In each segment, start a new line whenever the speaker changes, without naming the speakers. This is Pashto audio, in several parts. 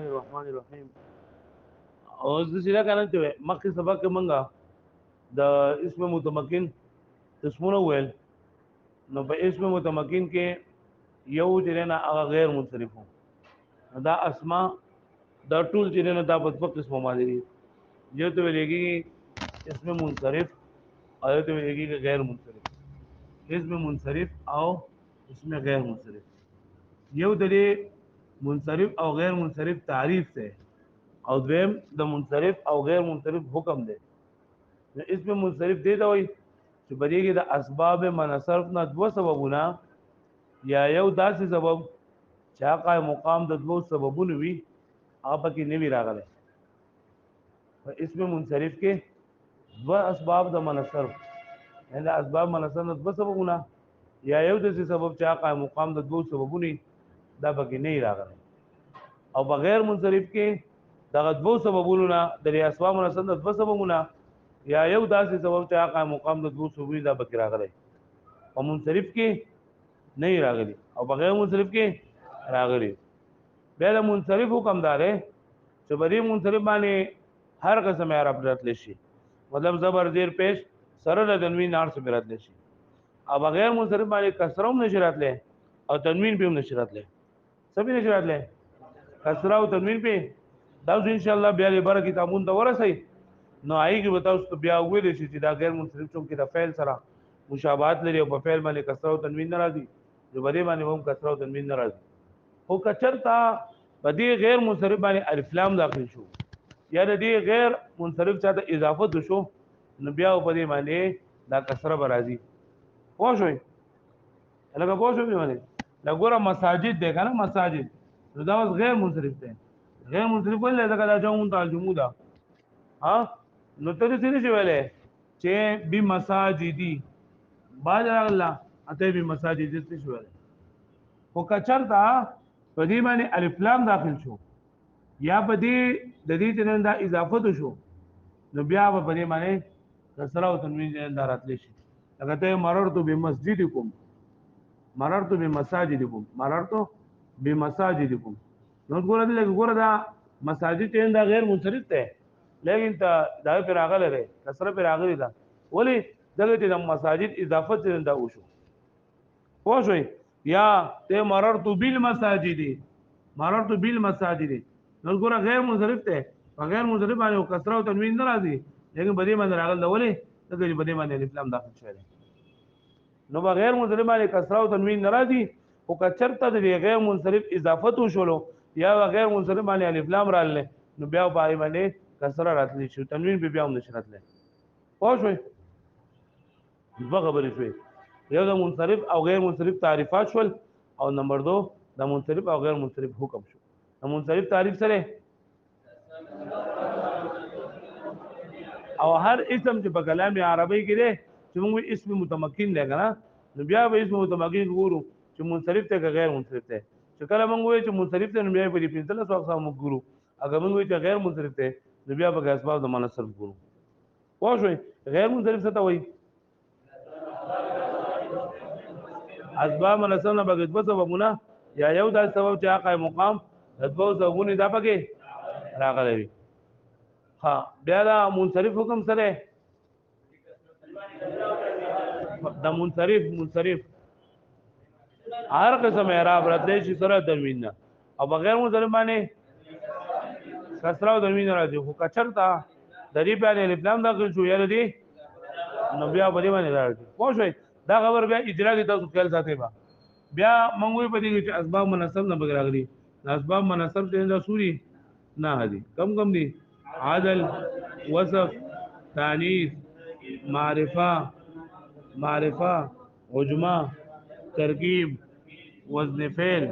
الرحمن الرحیم. او د سیدا کنه چې مخکې سبق کې منګه د اسم متمکن قسمونه ویل. نو په اسم متمکن کې یو چې نه هغه غیر منصرف وو. دا اسماء دا ټول چې نه دا په دوه قسمه باندې دي. یو ته ویلېږي اسم منصرف او یو ته ویلېږي غیر منصرف. اسم منصرف او اسم غیر منصرف. یو د دې منصرف او غیر منصرف تعریف ته او دویم د منصرف او غیر منصرف حکم دی. نو اسم منصرف دی دا وایي چې په دې کې د اسباب منصرف نه دوه سببونه یا یو داسې سبب چې هغه مقام د دوه سببونو وي هغه پکې نه وي راغلی. په اسم منصرف کې دوه اسباب د منصرف یعنی اسباب منصرف نه دوه سببونه یا یو داسې سبب چې هغه مقام د دوه سببونو دا پکې نه راغلی. او بغیر منصرف کې دغه دوه سببونو نه د اسباب منصرف نه دوه سببونه یا یو داسې سبب چې هغه مقام د دوه سببونو دا پکې راغلی. په منصرف کې نه راغلی او بغیر منصرف کې راغلی. بیا د منصرف حکم دار چې په دې منصرف باندې هر قسم اعراب راتلی شي مطلب زبر زیر پیش سره د تنوین نار سره راتلی شي. او بغیر منصرف باندې کسره هم نشي راتلی او تنوین به هم نشي راتلی. سبي نشي راتلی کسره او تنوین په دا ان شاء الله بیا لپاره کتابون ته ورسئ. نو آی کې بتاو ته بیا ویل شي چې دا غیر منصرف چون کې د فعل سره مشابهت لري او په فعل باندې کسره او تنوین ناراضي جو بری باندې هم کسره او تنوین ناراضي. او کچرتا بدی غیر منصرف باندې الف لام داخل شو یا د دې غیر منصرف چاته اضافه شو نو بیا په دې باندې دا کسره برازي. پوه شئ لکه پوه شئ باندې دا ګوره مساجد دی کنه مساجد نو دا غیر منصرف دی. غیر منصرف ولې دا دا جمع تعال جمودا ها نو ته دې څه ویلې چې بي مساجدي باج الله اته بي مساجد څه شو ویلې او کچرتا په دې باندې الف لام داخل شو یا په دې د دې تنن دا اضافه شو نو بیا په دې باندې کسره او تنوین دا راتلی شي. لکه ته مررت بمسجدکم مررت بمساجدکم مررت بمساجدکم نو ګوره دا مساجد ته دا غیر منصرف ته لیکن ته دا پر راغله ده کسره پر راغلی ده ولی دغه د مساجد اضافه ته دا وشو. پوه شئ یا ته مررت بالمساجد مررت بالمساجد نو ګوره غیر منصرف ته غیر منصرف باندې کسره او تنوین نه راځي لیکن بدی باندې راغله ولی دغه بدی باندې الف لام داخل شوی نو بغیر منصرف باندې کسره او تنوین نه راځي او کچرته د غیر منصرف اضافه شولو یا غیر منصرف باندې الف لام رااله نو بیا پای باندې کسره راتلی شو تنوین به بیا هم نشي راتلی. پوه شئ دوه خبرې شوې یو د منصرف او غیر منصرف تعریفات شول او نمبر 2 د منصرف او غیر منصرف حکم شو. د منصرف تعریف سره او هر اسم چې په کلام عربی کې دی چې موږ اسم متمکن دی کنه نو بیا به اسم متمکن ګورو چې منصرف ته که غیر منصرف ته چې کله موږ وایو چې منصرف ته نو بیا په دې پنځه څو اقسام ګورو اگر موږ وایو چې غیر منصرف ته نو بیا په اسباب د منصرف ګورو. پوه شئ غیر منصرف څه ته وایي اسباب منصرف نه بغیر دوه سببونه یا یو دا سبب چې هغه مقام د دوه سببونو دا پکې راغلی وي. ها بیا دا منصرف حکم سره د منصرف هر قسم اعراب راتلی شي سره تنوین نه او بغیر منصرف باندې کسره او تنوین راځي. خو کچرتا د دې باندې الف لام داخل شو یا دې نو بیا په دې باندې راځي. پوه شئ دا خبر بیا اجرا کې تاسو خیال ساتئ بیا موږ وایو په دې چې اسباب منصب نه بغیر راغلي اسباب منصب ته دا سوري نه دي کم دي عدل وصف تانیث معرفه عجمه ترکیب وزن فعل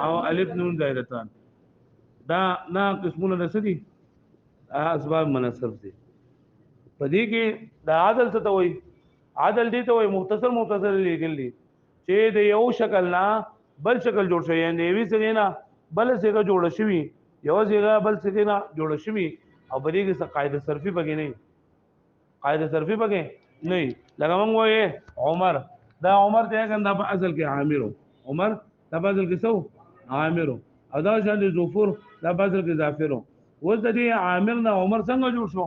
او الف نون دایرتان دا نه قسمونه د سدي اسباب منصب دي. په دې کې د عدل څه ته وایي عدل دي ته وایي مختصر لیکل دي چې د یو شکل نه بل شکل جوړ شوی دی یوې څخه نه بل څخه جوړ شوی یو څخه بل څخه نه جوړ شوی او په دې کې قاعده صرفي پکې نه قاعده صرفي پکې نه لکه موږ وایو عمر دا عمر ته څنګه په اصل کې عامر عمر دا په اصل کې څو عامر او دا شان د ظفور دا بدل کې ظافرو اوس د دې عامر نه عمر څنګه جوړ شو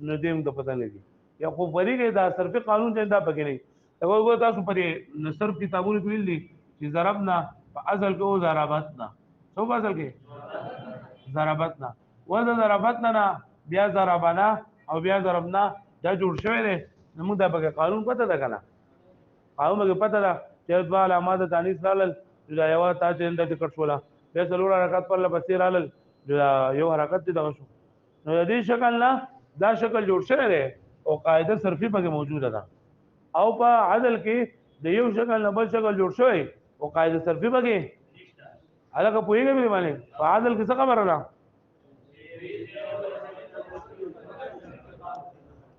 نو دې موږ پته لګي یا خو فریقه دا صرفي قانون دی دا پکې نه هغه تاسو پرې صرف کتابونه کړل دي چې ضربنا په اصل کې او ضربتنا څو په اصل کې ضربتنا وذ ضربتنا بیا ضربنا او بیا ضربنا دا جوړ شوی دی نو موږ دا پکې قانون پته ده کنه قانون موږ پته ده چې د علامات تانیث رالل دا یو تا چې د ټکټ شولا بیا څلور حرکت پر لپسې رالل یو حرکت دي دغه شو نو د دې شکل نه دا شکل جوړ شوی دی او قاعده صرفي پکې موجوده ده او په عدل کې د یو شکل نه بل شکل جوړ شوی او قاعده صرفي پکې الګ پوېږي به باندې په عدل کې څه خبره ده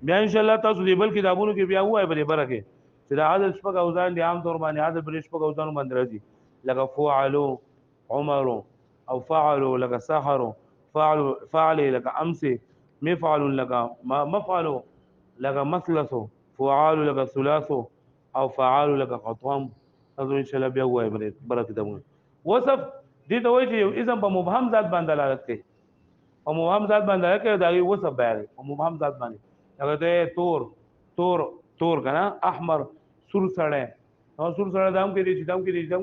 بیا ان شاء الله تاسو دې بل کتابونو کې بیا وایي په برکه چې دا عدل شپږ اوزان دي عام طور باندې عدل پر شپږ اوزان باندې راځي لکه فعلوا عمر او فعلوا لك سحر فعل لك امس مفعل لك مفعل لك مثلث فعال لك ثلاث او فعال لك قطام تاسو ان شاء الله بیا وایي برکه دمو وصف دې ته وایي چې اذن په مبهم ذات باندې دلالت کوي او مبهم ذات باندې دلالت کوي دا وصف بیان او مبهم ذات باندې هغه ته تور کنه احمر سور سړی او سور سړی دام کې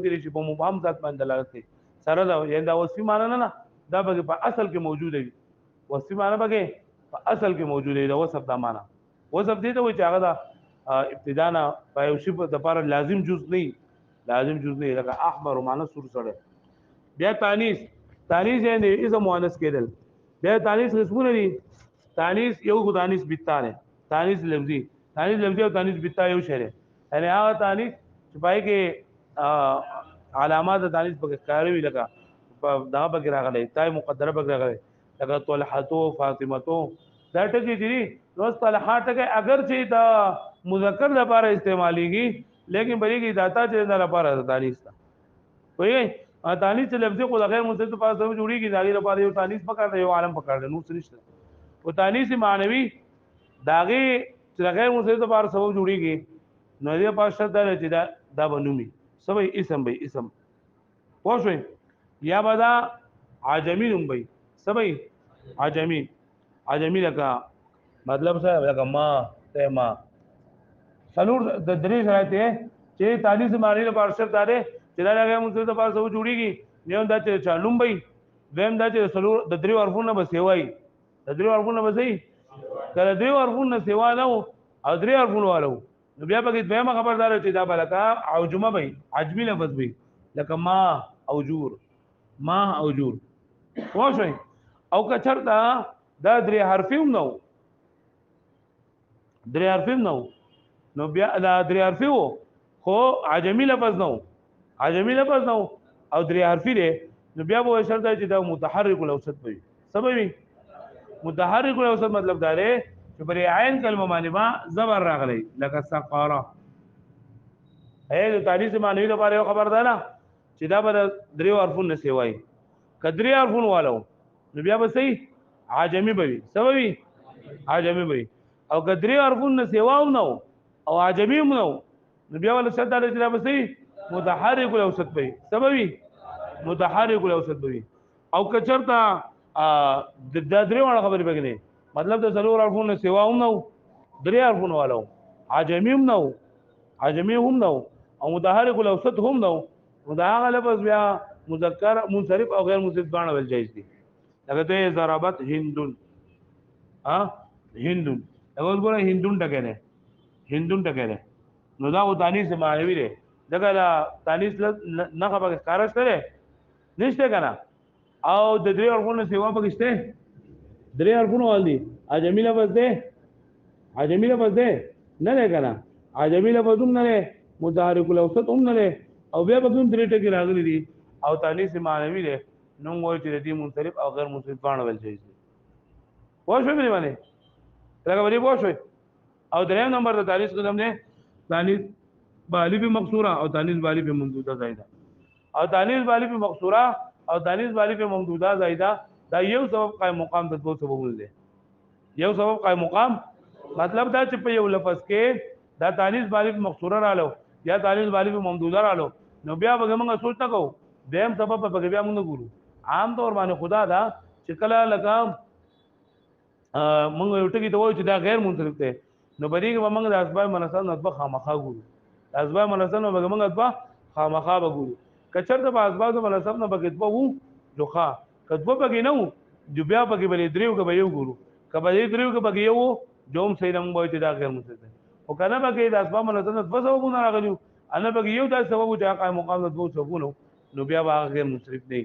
دي چې په مبهم ذات باندې دلالت کوي سره دا یندا وصفي معنی نه دا به په اصل کې موجود وي وصفي معنی به په اصل کې موجود وي دا وصف دا معنی وصف دې ته وایي چې هغه دا ابتداء نه په یو شی په لپاره لازم جز نه لکه احمر معنی سور سړی بیا تانیث یعنی اسم مؤنث کېدل بیا تانیث قسمونه دي تانیث یو تانیث بیتانه تانیث لفظي او تانیث بیتا یو شری یعنی هغه تانیث چې پای کې علامات تانیث پکې کاروي لکه دا پکې راغلي تای مقدره پکې راغلي لکه طلحه فاطمه دا ټکي دي نو طلحه ټکي اگر چې دا مذکر لپاره استعماليږي لیکن بلې کې داتا چې نه لپاره تانیث تا وایي تانیث لفظي خو غیر مستتر په سبب جوړیږي دا لپاره یو تانیث پکړ دی یو عالم پکړ دی نو څه نشته او تانیث معنوي داغه چې غیر مستتر په سبب جوړیږي نو دې په شرط ده چې دا بنومي سبې اسم پوښوي یا بدا عجمی نوم وي سبې عجمی لکه مطلب څه لکه ما ته ما څلور د درې شرایط چې تانیث معنی لپاره شرط ده چې دا هغه مستتر په سبب جوړیږي نو دا چې چالوم وي دیم دا چې څلور د درې حرفونو به سیوای د درې حرفونو به سي کله درې حرفونو سیوا نه او درې حرفونو والو نو بیا پکې دویمه خبردار چې دا بلکا عجمه وي عجمی لفظ وي لکه ما او جور واښوي او کچرتا دا درې حرفیم نو نو بیا دا درې حرفیو خو عجمی لفظ نو او درې حرفی دی نو بیا به شرط چې دا متحرک الاوسط وي سبب متحرک الاوسط مطلب دا دی چې پر عین کلمه باندې ما زبر راغلی لکه سقاره د تانیث معنوي لپاره یو خبر ده نه چې دا به درې حرفونه سیوای کدرې حرفونه والو نو بیا به صحیح عجمی به وي سبب عجمی به او کدرې حرفونه سیواو نو او عجمی هم نو بیا ول شرط دا چې دا به صحیح متحرک الاوسط وي سبب متحرک الاوسط وي او کچرتا د درې وړ خبرې بګنی مطلب د ضرور حرفونه سیوا هم نو درې حرفونه والو عجمی هم نو او متحرک الاوسط هم نو دا هغه لفظ بیا مذکر منصرف او غیر منصرف باندې ول جایز دي لکه ته ضربت هندون هغه ګوره هندون ټکره نو دا و تانیث معنوي دی دغه تانیث نه خبره کارشته نشته کنه او د درې حرفونو سیوا پکشته درې حرفونو والدي عجمی لفظ ده نه نه کنه عجمی لفظ هم نه متحرک الاوسط هم نه او بیا په کوم درې ټکی راغلي دي او تانیث معنوي ده نو وایي چې دې منصرف او غیر منصرف باندې ول شي واښوي باندې لکه باندې واښوي او دریم نمبر د تانیث قدم ده تانیث بالف مقصوره او تانیث بالف ممدوده زائده او تانیث بالف مقصوره او تانیث بالف ممدوده زائده دا یو سبب قائم مقام د دوه سببونه دي یو سبب قائم مقام مطلب دا چې په یو لفظ کې دا تانیث بالف مقصوره رالو یا تانیث بالف ممدوده رالو نو بیا به موږ سوچ نه کوو دیم سبب په بیا موږ ګورو عام طور باندې خدا دا چې کله لکه موږ یو ټکی ته وایو چې دا غیر منصرف دی نو بریګه به موږ د اسباب منصب نسبه خامخا ګورو اسباب منصب نو به موږ اسباب خامخا وګورو کچر د اسباب منصب نه بګید وو جوخه کدو بګی نو جو بیا بګی بلې دریو کې به یو ګورو کبه دې دریو کې بګی یو جوم صحیح نوم وایي چې دا غیر منصرف دی او کنه بګی د اسباب منصب نسبه سببونه راغلیو انا بګی یو دا سبب چې قائم مقام د دوه سببونو نو بیا به غیر منصرف دی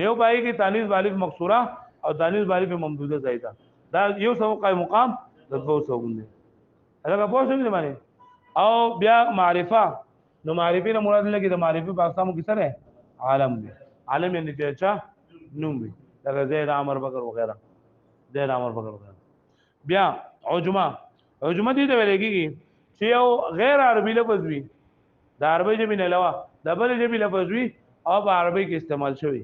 نیو پای کې تانیث بالغ مقصوره او تانیث بالغ ممدوده زائده دا یو سبب قائم مقام د دوه سببونه هغه په څه باندې او بیا معرفه نو معرفي نه مراد لګي د معرفي په اقسامو کې سره عالم دی عالم یې چې چا نوم وي لکه زید عمر بکر وغیرہ زید عمر بکر وغیرہ بیا عجمه دې ته ویل کېږي چې یو غیر عربي لفظ وي د عربي ژبې نه علاوه د بل ژبې لفظ وي او په عربي کې استعمال شوی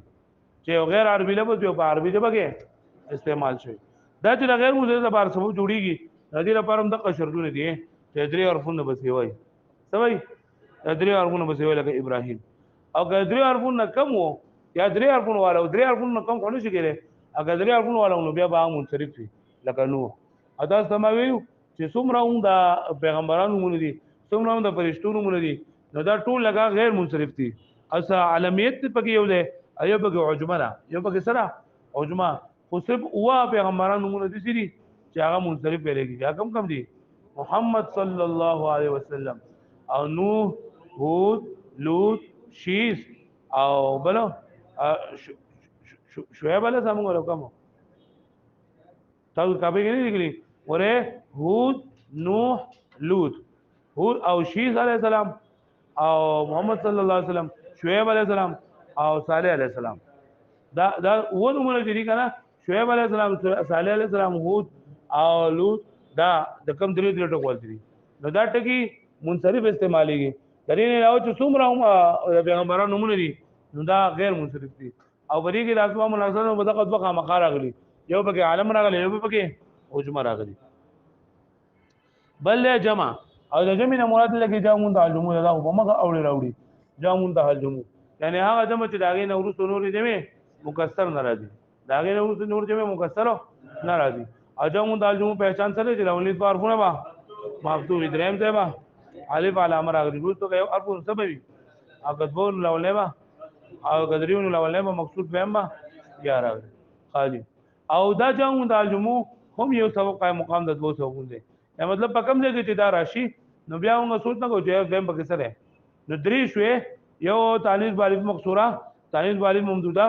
چې یو غیر عربي لفظ وي په عربي ژبه کې استعمال شوی دا چې غیر مجرد لپاره سبب جوړیږي د دې لپاره هم د شرطونه دي چې درې حرفونه بس وي سوي درې حرفونه بس وي لکه ابراهيم او که درې حرفونه کم وو یا درې حرفونه والا درې حرفونه کم خو نه شي کېږي اگر درې حرفونه والا نو بیا به منصرف وي لکه نو ادا سماوي چې څومره هم د پیغمبرانو مونږ دي څومره هم د فرشتونو مونږ دي نو دا ټول لگا غیر منصرف دي اسا علمیت پکې یو دی ایو پکې عجمه ده یو پکې سره عجمه خو صرف هوا پیغمبرانو مونږ دي سړي چې هغه منصرف پیلېږي یا کم دی محمد صلی الله علیه وسلم او نوح هود لوط شیس او بلو شعیب علیہ السلام ولو کوم تاسو کابه کې نه لګلی وره هود نوح لوط هود او شیس علیہ السلام او محمد صلی الله علیه وسلم شعیب علیہ السلام او صالح علیہ السلام دا و نمونه دي کنه شعیب علیہ السلام صالح علیہ السلام هود او لوط دا د کم درې ټکول دي نو دا ټکی منصرف استعماليږي درې نه راو چې څومره پیغمبرانو نمونه دي نو دا غیر منصرف دي او بری کې د اسماء مناسبه په دغه دوه مخه راغلي یو پکې عالم راغلی یو پکې عجمه راغلی بل جمع او د جمع نه مراد لګي جامون د الجمو دا په مخه اوړي راوړي جامون د الجمو یعنی هغه جمع چې داغه نه ورسره نور جمع مکسر ناراضي داغه نه ورسره نور جمع مکسر ناراضي او جامون د الجمو پہچان سره چې لولید بارونه با مفتوح ادرام ته با الف علامه راغلي روز ته یو ارفون سببي او کذبون لولې با او قدریون لولې با مقصود فهم با یا راغلي خالي او دا جامون د الجمو هم یو سبب قائم مقام د دوه سبب دي یا مطلب په کوم ځای کې چې دا راشي نو بیا موږ سوچ نه کوو چې دیم پکې سره نو درې شوې یو تانیث بالغ مقصوره تانیث بالغ ممدوده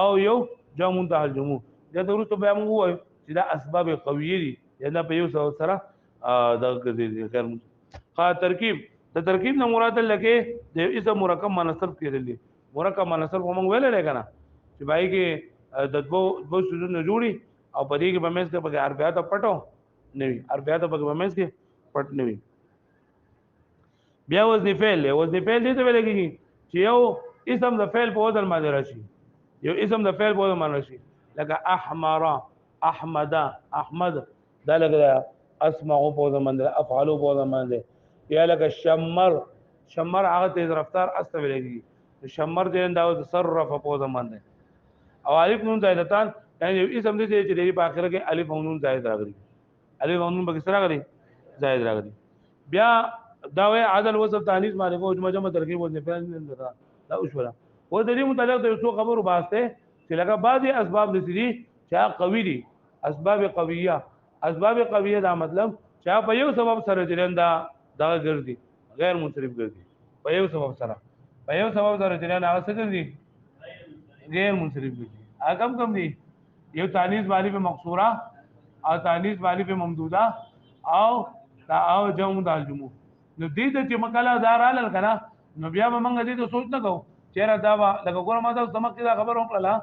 او یو جامون د الجمو دا ورته بیا موږ وایو چې دا اسباب قویه دي یا په یو سره دا غیر خا ترکیب د ترکیب نه مراد لکه د اسم مرکب منصب کېدل مرکب منصب هم ویل لګا چې بای کې د دوه سوزونه جوړي او په دې کې په مېز کې په اربعات پټو نوي اربعات په مېز کې پټ نوي بیا وزن فعل دې ته ویل کېږي چې یو اسم د فعل په وزن باندې راشي یو اسم د فعل په وزن باندې راشي لکه احمر احمد احمد دا لکه اسمع په وزن باندې افعل په وزن باندې یا لکه شمر هغه تیز رفتار استویل کېږي شمر دې دا تصرف په وزن باندې او الف نون زائدتان یعنی اسم دې چې دې په اخر کې الف او نون زائد راغلي الف او نون په سره راغلي زائد راغلي بیا دا وی عدل وصف تانیث معرفه او جمع ترکیب وزن فعل دا اوشولا و د دې متعلق د څو خبرو واسطه چې لکه بعضي اسباب لسدي چې قوي دي اسباب قویه دا مطلب چې په یو سبب سره جنندا دا ګرځي غیر منصرف ګرځي په یو سبب سره جنندا هغه څه ګرځي غیر منصرف ګرځي هغه کم دي یو تانیث بالغ مقصوره او تانیث بالغ ممدوده او جمع د الجمو نو دې ته چې مکاله دارال کنا نو بیا به موږ دې ته سوچ نه کوو چیرې دا لکه ګوره ما ته سمک دا خبر وکړه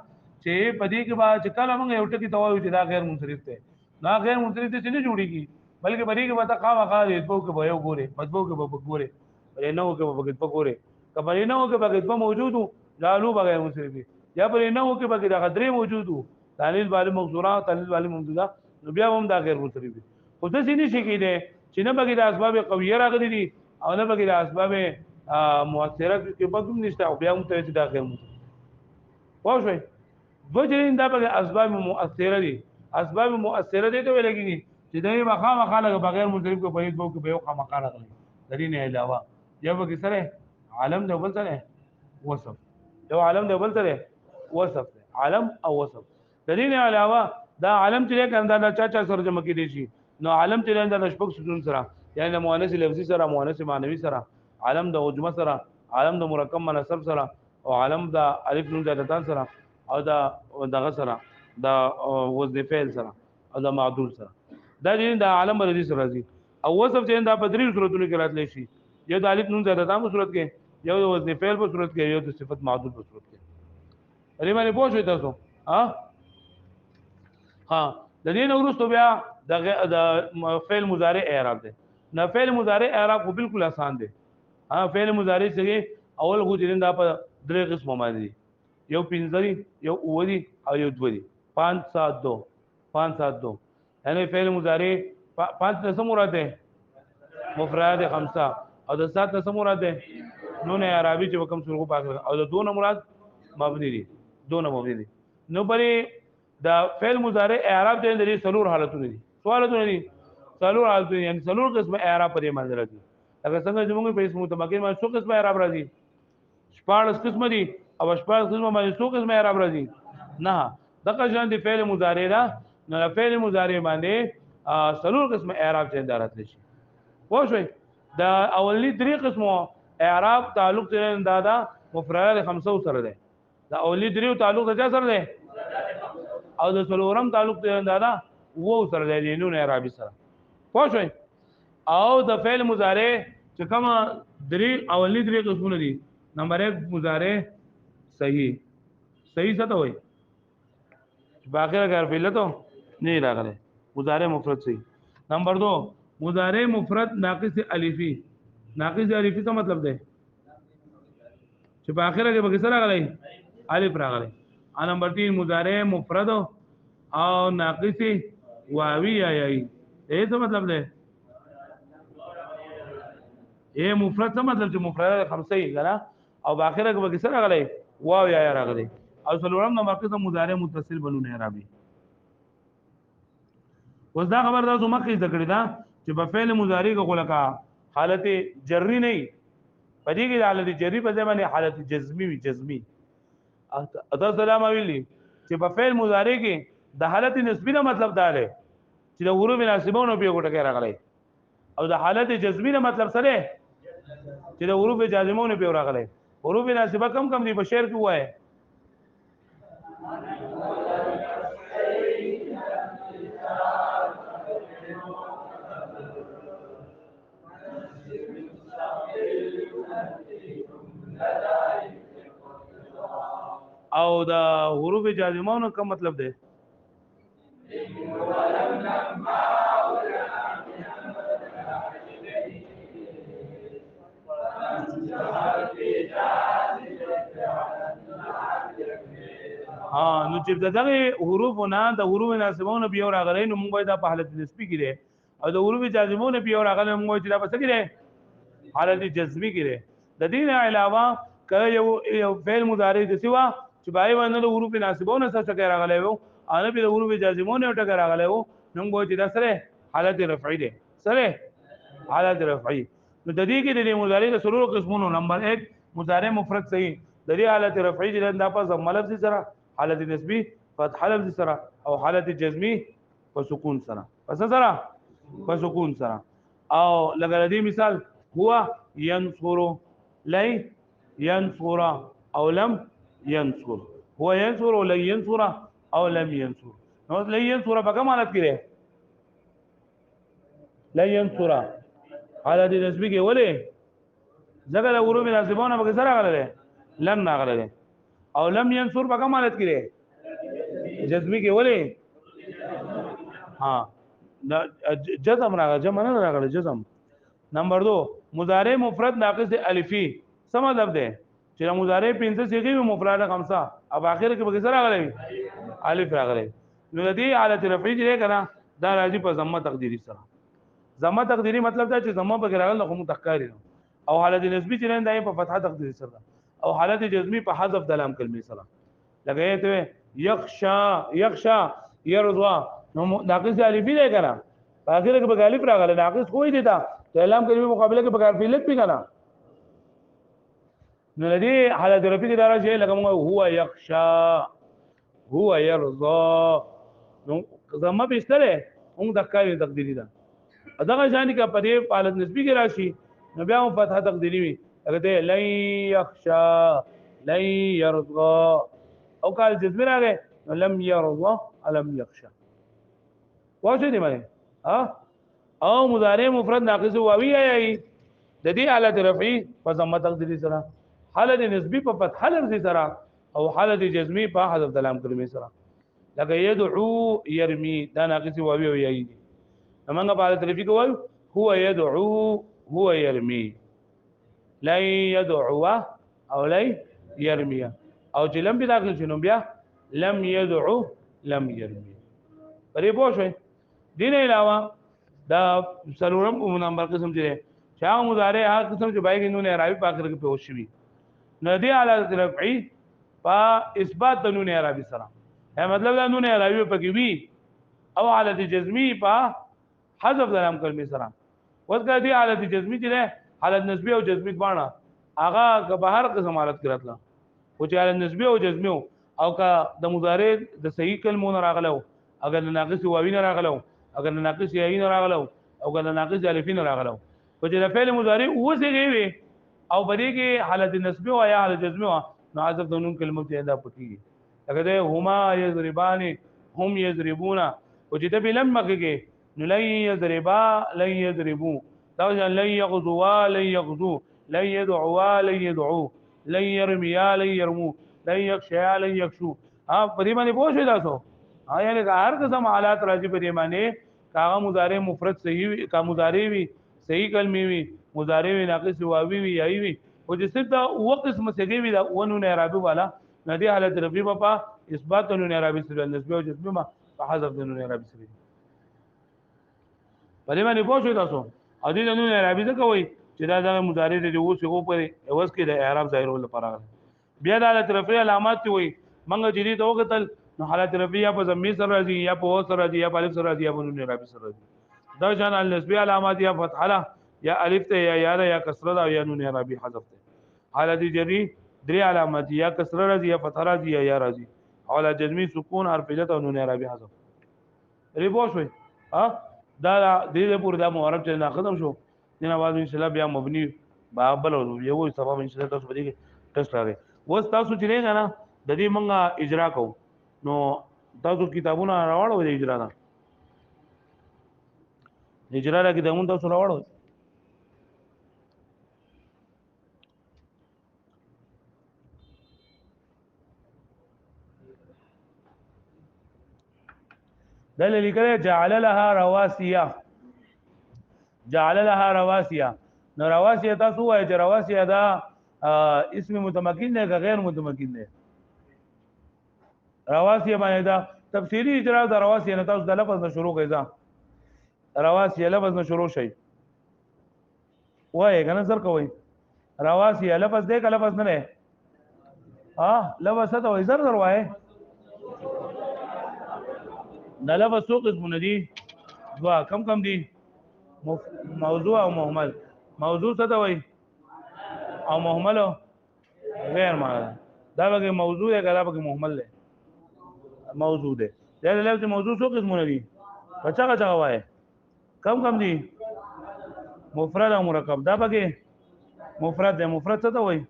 چې په دې کې با چې کله موږ یو ټکی توایو چې دا غیر منصرف دی دا غیر منصرف دي چې نه جوړیږي بلکې په دې کې به تقوا وقاله دې په کې یو ګوره مطلب کې به ګوره پرې نو کې به په ګوره کبه نو کې به په موجودو لالو بغیر منصرف دي یا پرې نو کې به دا غدرې موجودو تانیث بالغ مقصوره تانیث بالغ ممدوده نو بیا هم دا غیر منصرف دي خو څه نشي کېده چې نه بګي د اسباب قویه راغلي دي او نه بګي د اسباب مؤثره کې په کوم نشته او بیا هم ته چې دا غیر منصرف واو شوي وجرین دا په اسباب مؤثره دي اسباب مؤثره دي ته ویل کېږي چې دای مخامخ له بغیر منصرف کو بعید بو کې به یو خامخ راغلی د دې نه علاوه یو به سره عالم د بل سره وصف یو عالم د بل سره وصف عالم او وصف د دې نه علاوه دا عالم چې کنده دا چا سره جمع کې دي شي نو عالم چې دا شپږ سجون سره یعنی مؤنث لفظي سره مؤنث معنوي سره عالم د عجمه سره عالم د مرکب منصب سره او عالم د الف نون زائدتان سره او دا دغه سره دا وزن فعل سره او دا معدول سره دا دې د عالم رضی سره راځي او وصف چې دا په درې صورتونو کې راتلی شي یو د الف نون زائدتان په صورت کې یو د وزن فعل په صورت کې یو د صفت معدول په صورت کې لري باندې پوه شئ تاسو ها د دې نو وروسته بیا د فعل مضارع اعراب ده نه فعل مضارع اعراب خو بالکل آسان دي فعل مضارع څنګه اول خو چې دا په درې قسمه باندې دي یو پنځري یو اودي او یو دوی 5 7 2 5 7 2 یعنی فعل مضارع 5 څه مراد ده مفرد خمسه او د 7 څه مراد ده نون عربي چې کوم څلور په او د 2 مراد مبني دي 2 مبني دي نو بری دا فعل مضارع اعراب دي د سلور حالتونه دي سوالونه دي سلور حالتونه یعنی سلور قسمه اعراب پرې باندې راځي اگر څنګه زموږ په اسمو تمکن باندې څو قسمه اعراب راځي شپږ قسمه دي او شپږ قسمه باندې څو قسمه اعراب راځي نه دغه ځان دي فعل مضارع دا نه فعل مضارع باندې سلور قسمه اعراب چې اندارت لشي پوه شئ دا اولی درې قسمه اعراب تعلق ترين دا مفرد خمسه سره ده دا اولی درې تعلق د سره ده او د سلورم تعلق ترين دا وو سره ده نون اعرابي سره پوه شئ او د فعل مضارع چې کوم درې اولی درې قسمونه دي نمبر 1 مضارع صحیح څه ته وایي باخره غیر فعل ته نه راغله مضارع مفرد صحیح نمبر 2 مضارع مفرد ناقص الفی ناقص الفی څه مطلب ده چې په اخره کې به څه راغلی الف راغلی نمبر 3 مضارع مفرد او ناقص واوی یای څه مطلب ده مفرد څه مطلب چې مفرد خمسه غلا او باخره کې به څه راغلی واو یا راغلی او څلورم نمبر کې مضارع متصل بنونه عربي اوس دا خبر تاسو مخکې ذکر دا چې په فعل مضارع کې غلقا حالت جری نه پدې کې حالت جری په ځای باندې حالت جزمی وي جزمی اته سلام ویلي چې په فعل مضارع کې د حالت نسبی نه مطلب دا دی چې د حروف ناسبونه په یو ټکی راغلی او د حالت جزمی نه مطلب څه دی چې د حروف جازمونه په راغلی حروف ناسبه کم کم دي په شعر کې وایي او دا حروف جازمونو کوم مطلب دی نو چې دغه حروف نه د حروف ناسبونه بیا راغلي نو موږ دا په حالت نسبی کې دي او د حروف جازمونه بیا راغلي موږ چې دا په څه کې دي حالت جزمی کې دي د دې علاوه کله یو فعل مضارع د سیوا چې بای باندې د حروف ناسبونه څه څه راغلي وو ان په د حروف جازمونه ټکر راغلي وو نو موږ چې دا سره حالت رفعی دي سره حالت رفعی نو د دې کې د مضارع د سلور قسمونو نمبر 1 مضارع مفرد صحیح د دې حالت رفعی چې د په ضم لفظ سره حالت نسبی فتح لفظ سره او حالت جزمی په سکون سره پس سره په سکون سره او لکه دې مثال هو ينصر لي ينصر او لم ينصر هو ينصر او لن ينصر او لم ينصر نو لن ينصر په کوم حالت کې ده لن ينصر حالت نسبی کې ولې ځکه د حروف ناسبونه په سره راغله لم راغله او لم ينصر په کوم حالت کې ده جزمی کې ولې جزم راغله جمع نه راغله جزم نمبر 2 مضارع مفرد ناقص الفی څه مطلب ده چې مضارع پنځه صيغې مفرد خمسه او اخر کې به څه راغلی الف راغلی نو د دې حالت رفعی چې کنه دا راځي په ضمه تقدیری سره ضمه تقدیری مطلب دا چې ضمه په راغله خو متکاری او حالت نسبی چې نه په فتحه تقدیری سره او حالت جزمی په حذف د لام کلمې سره لګایته یخشا يرضى نو ناقص الفی دی کنه په اخر کې به الف راغله ناقص کوئی دی تا ته لام کلمې مقابله کې بغیر فعلت پی کنه نو لدی حالت رفیع کې دارا شی لکه موږ هو یخشا هو يرضى نو زما به ستره موږ د کاري تقدیری ده دغه ځان کې په دې حالت نسبی کې راشي نو بیا هم فتحه تقدیری وي هغه ته لن يخشى لن يرضى او قال جزم راغی لم يرضى لم يخشى واشه دی باندې ها او مضارع مفرد ناقص واوی ای د دې حالت رفعی په ضمه تقدیری سره حالت نسبی په فتح لفظ سره او حالت جزمی په حذف د لام کلمې سره لکه يدعو يرمي دا ناقص واوی ای همغه په حالت رفعی کوي هو يدعو هو يرمي لا يدعو او لا يرمي او چې لم به داخل شنو بیا لم يدعو لم يرمي پرې پوه شئ دین علاوه دا سلورم نمبر قسم چې چا مضارع هغه قسم چې بای کې نون اعرابي په اخر کې پوښ شي نو دې حالت رفعی په اثبات د نون اعرابي سره مطلب دا نون اعرابي پکې وی او حالت جزمی په حذف د لام کلمې سره وځکه دې حالت جزمی چې حالت نسبی او جزمی باندې هغه که به هر قسم حالت کړتله او چې حالت نسبی او جزمی او که د مضارع د صحیح کلمو نه راغلو اگر ناقص واوی نه راغلو اگر ناقص یای نه راغلو او اگر ناقص الف نه راغلو په چې د فعل مضارع وسه وي او بری کې حالت نسبی او یا حالت جزمی نو حذف د نون کلمو ته ادا پکې اگر هما یضربان هم یضربون او چې د بلم مکه لن يضربا لن يضربوا لن يغزوا لن يغزوا لن يدعوا لن يدعوا لن يرميا لن يرموا لن يخشيا لن يخشوا په دې باندې پوه شئ تاسو یعنی هر قسم حالات راځي په دې باندې کاغه مضارع مفرد صحیح وي کا مضارع وي صحیح کلمې وي مضارع وي ناقص واوی وي یای وي او چې صرف دا و قسم صحیح وي دا ونون اعرابي والا ندی حالت رفعی په اثبات نون اعرابي سره نسبه او جزمه په حذف نون اعرابي سره په دې باندې پوه شئ تاسو او دې نون اعرابي څه کوي چې دا د مضارع د اوس یو په اوس کې د اعراب ظاهرول لپاره بیا د حالت رفعی علامات وي منګه چې دې ته وکتل نو حالت رفعی یا په ضمیر سره راځي یا په او سره راځي یا په الف سره راځي یا په نون اعرابي سره راځي دا شان النسبی علامات یا فتحه یا الف ته یا یا کسره یا نون اعرابي حذف ته حالت جری درې علامات یا کسره راځي یا فتحه راځي یا راځي حالت جزمی سکون حرف علت او نون اعرابي حذف ری پوه شئ ها دا دې پورې دا معرب چې نه ختم شو دین आवाज ان شاء الله بیا مبني بابل او یو سبب ان شاء الله تاسو به ټیسټ راغی وس تاسو چې نه غنا د دې مونږه اجرا کوو نو تاسو کتابونه راوړو د اجرا نه اجرا را کتابونه تاسو راوړو دل لیکل جعل لها رواسیه جعل لها رواسیه نو رواسیه تاسو وایي چې رواسیه دا اسم متمکن دی که غیر متمکن دی رواسیه باندې دا تفسیری اجرا د رواسیه نه تاسو د لفظ نه شروع کړئ رواسیه لفظ نه شروع شي وایي کنه سر کوي رواسیه لفظ دی که لفظ نه دی لفظ څه ته وایي زر وایي دا لفظ څو قسمونه دي دوا کم دي موضوع او مهمل موضوع څه ته وایي او مهمل غیر معنا دا به موضوع دی کله به مهمل دی موضوع دی دا لفظ موضوع څو قسمونه دي کچا وایي کم دي مفرد او مرکب دا به مفرد دی مفرد څه ته وایي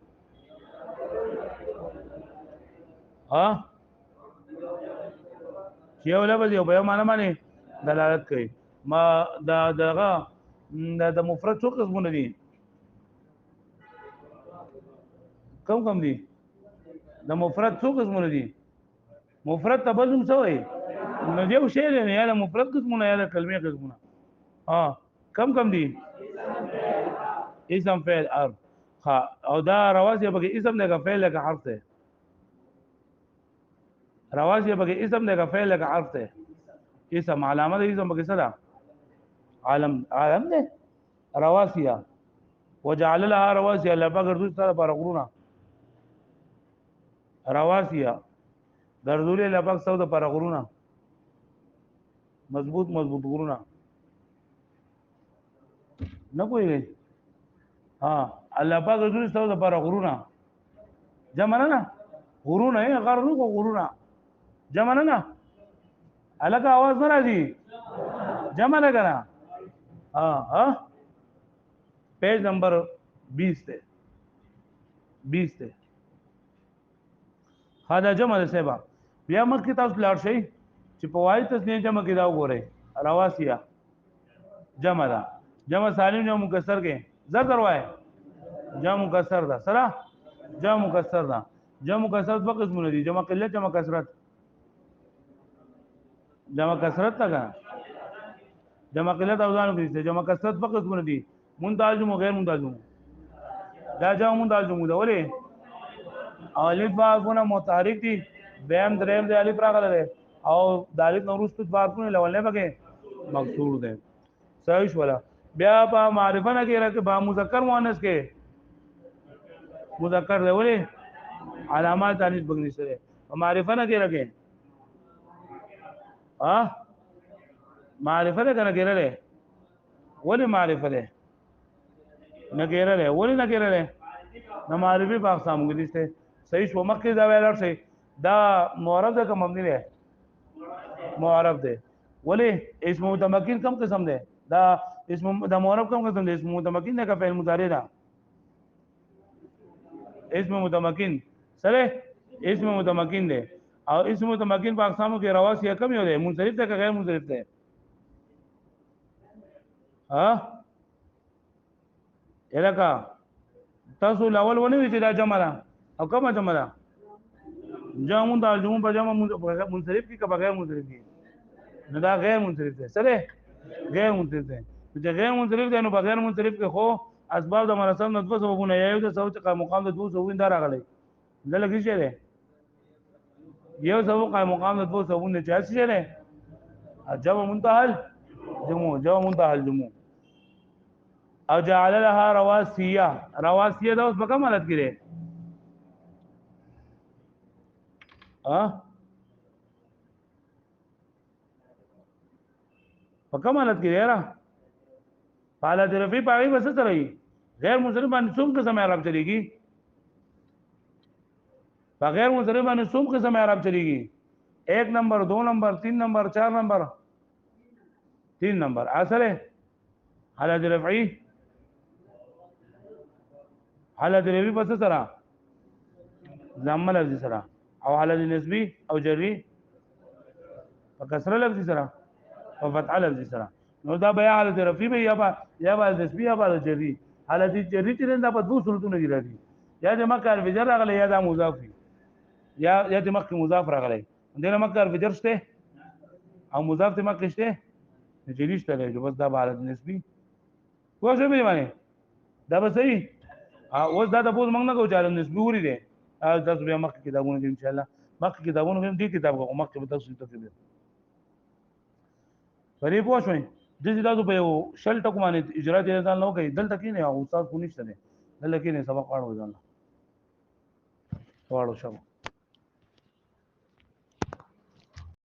یو لفظ یو به معنا باندې دلالت کوي ما دغه د مفرد څو قسمونه دي کم دي د مفرد څو قسمونه دي مفرد تبسم څه وایي نو یو شی نه یا د مفرد قسمونه یا د کلمې قسمونه کم دي اسم فعل حرف او دا رواسي به اسم نه کا فعل کا حرف ده رواسي به اسم نه کا فعل کا حرف ده اسم علامه د اسم به څه ده عالم ده رواسيه وجعل لها رواسي الله پاک ورته سره پر غرونه رواسيه ګرځولې الله پاک سود پر غرونه مضبوط غرونه نه کوي ها الله پاک ګرځولې سود پر غرونه جمع نه غرونه یې غرونه کو غرونه جمع نه الګه आवाज نه راځي جمع نه کرا ها page number 20 ته 20 ته خدا جمع ده سبا بیا مخکې تاسو لاړ شئ چې په وای تسنیه جمع کې دا وګورئ رواسیه جمع ده جمع سالم جمع مکسر کې زر وای جمع مکسر ده سره جمع مکسر ده جمع مکسر دوه قسمونه دي جمع قلت جمع کثرت جمع کثرت تا جمع قلت او ځان کې جمع کثرت دوه قسمونه دي منتاجم او غیر منتاجم دا جمع منتاجم ده ولې الف باغونه متحرک دي بهم دریم د الف راغله او د الف نورست باغونه لولنه بګه مکسور ده صحیح ولا بیا په معرفه نه کې راکه با مذکر مؤنث کې مذکر ده ولې علامات انیس بګنی سره معرفه نه کې راکه معرفه ده کنه کې راکه ولې معرفه ده نه کې راکه ولې نه کې راکه نو معرفي په اقسام کې دي صحیح شو مخکې دا ویل شي دا معرب ده کوم مبني ده معرب ده ولې اسم متمکن کم قسم ده دا اسم د معرب کم قسم ده اسم متمکن ده کا فعل مضارع ده اسم متمکن سره اسم متمکن ده او اسم متمکن په اقسامو کې رواسی کم یو ده منصرف ده که غیر منصرف ده الکا تاسو الاول ونه وی چې دا جمع ده او کومه جمع ده جمع د جمع په جمع منصرف کې که بغیر منصرف کې نه دا غیر منصرف ده سره غیر منصرف ده چې غیر منصرف ده نو بغیر منصرف کې خو اسباب د مراسم نه دوه سببونه یو د سبب چې مقام د دوه سببونه دا راغلي دلته کې څه ده یو سبب قائم مقام د دوه سببونه چې څه ده جمع منتهى جمع منتهى الجموع او جعل لها رواسیه رواسیه دا اوس په کوم حالت کې ده په کوم حالت کې ده حالت رفعی پاوی بس سره ای غیر منصرف باندې څوم قسم اعراب چلیږي بغیر منصرف باندې څوم قسم اعراب چلیږي 1 نمبر 2 نمبر 3 نمبر 4 نمبر 3 نمبر اصله حالت رفعی حالت رفعی بس سره ضمه لفظ سره او حالت نسبی او جری په کسره لفظ سره او فتح لفظ سره نو دا بیا حالت رفعی به یا با نسبی یا با جری حالت جری چې دا په دوه صورتونو کې راځي یا د مکر فجر راغلی یا د مضاف یا د مکر مضاف راغلی دغه مکر فجر شته او مضاف ته مکر شته جری شته دی بس دا حالت نسبی کوڅه به باندې دا به صحیح اوس دا د پوز موږ نه کوو چې نسبی وری دی تاسو بیا مخکې کتابونه دي ان شاء الله مخکې کتابونه هم دي کتاب کو مخکې به تاسو ته کوي پرې پوه شئ د دې تاسو په یو شل ټکو باندې اجرا دي ځان نو کوي دلته کې نه او استاد کو نشته دلته کې نه سبق واړو ځان واړو شابه